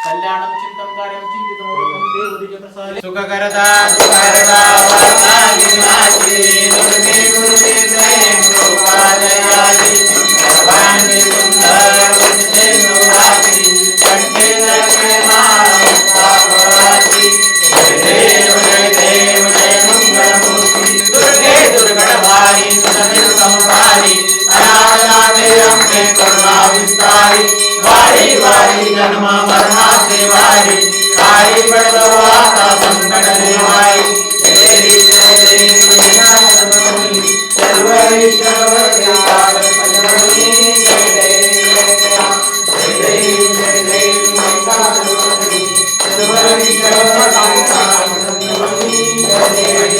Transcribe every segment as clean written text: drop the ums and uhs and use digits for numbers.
कल्याणं चिंतन कार्यं चिंतितमूलकं देवदीजनसारे सुखकरता सुखकरता वाताविनाशी दुर्गे गुरुवे प्रेम कृपादयाली सर्वांगी सुंदर विजय नवरात्री कंठे लगे मामुक्तावराती जय देव जय मंगलमूर्ति दुर्गे दुर्गणवारी समित संहारी अनाथनाथे अम्बे करुणा विस्तारी वारी वारी जन्म मरणाचे वारी आई बडवाता संकट निवाई देवी देवी मंगलमूर्ति सर्वरी सर्वरी काल पंचमी जय देवी मंगलमूर्ति सर्वरी सर्वरी काल पंचमी जय देवी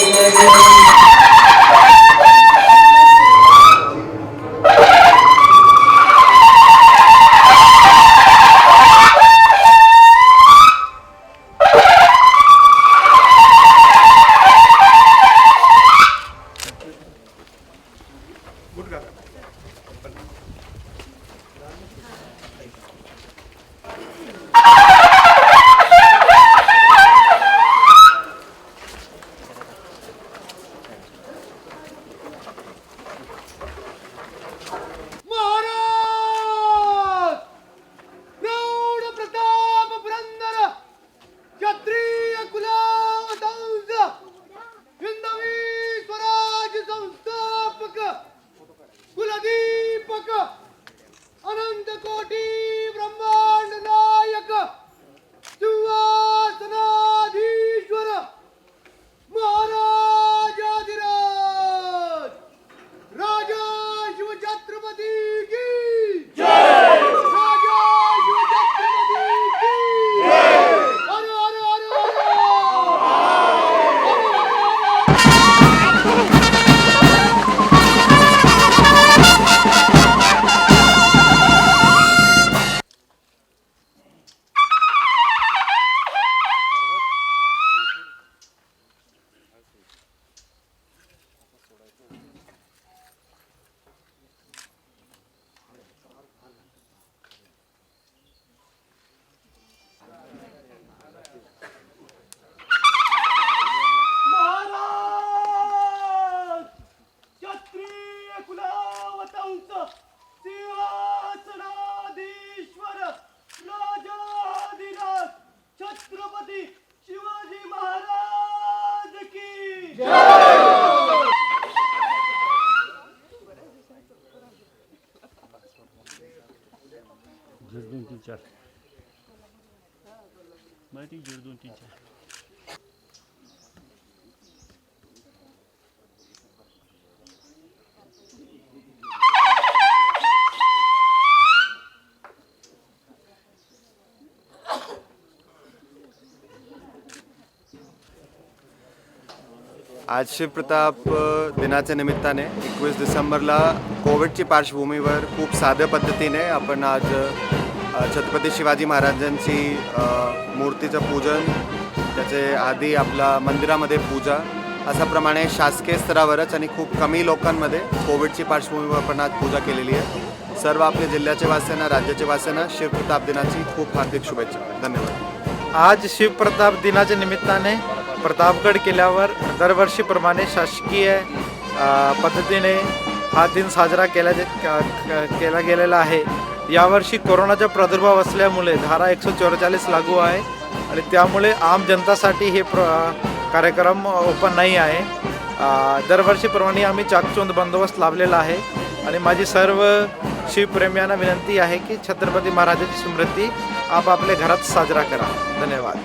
जुर्दून टीचर माहिती जुर्दून टीचर आज शिवप्रताप दिनाच्या निमित्ताने 21 डिसेंबरला कोविडची पार्श्वभूमीवर खूप साध्या पद्धतीने आपण आज छत्रपती शिवाजी महाराजांची मूर्तीचं पूजन, त्याचे आधी आपला मंदिरामध्ये पूजा, अशाप्रमाणे शासकीय स्तरावरच आणि खूप कमी लोकांमध्ये कोविडची पार्श्वभूमीवर आपण आज पूजा केलेली आहे. सर्व आपल्या जिल्ह्याचे वासियांना, राज्याचे वासियांना शिवप्रताप दिनाची खूप हार्दिक शुभेच्छा. धन्यवाद. आज शिवप्रताप दिनाच्या निमित्ताने प्रतापगड किल्ल्यावर दरवर्षीप्रमाणे शासकीय पद्धतीने हा दिन साजरा केला गेलेला आहे. यावर्षी कोरोनाचा प्रादुर्भाव असल्यामुळे धारा 144 लागू आहे आणि त्यामुळे आम जनतासाठी हे कार्यक्रम ओपन नाही आहे. दरवर्षीप्रमाणे आम्ही चाकचोंद बंदोबस्त लावलेला आहे आणि माझी सर्व शिवप्रेमियांना विनंती आहे की छत्रपती महाराजांची स्मृती आपापल्या घरात साजरा करा. धन्यवाद.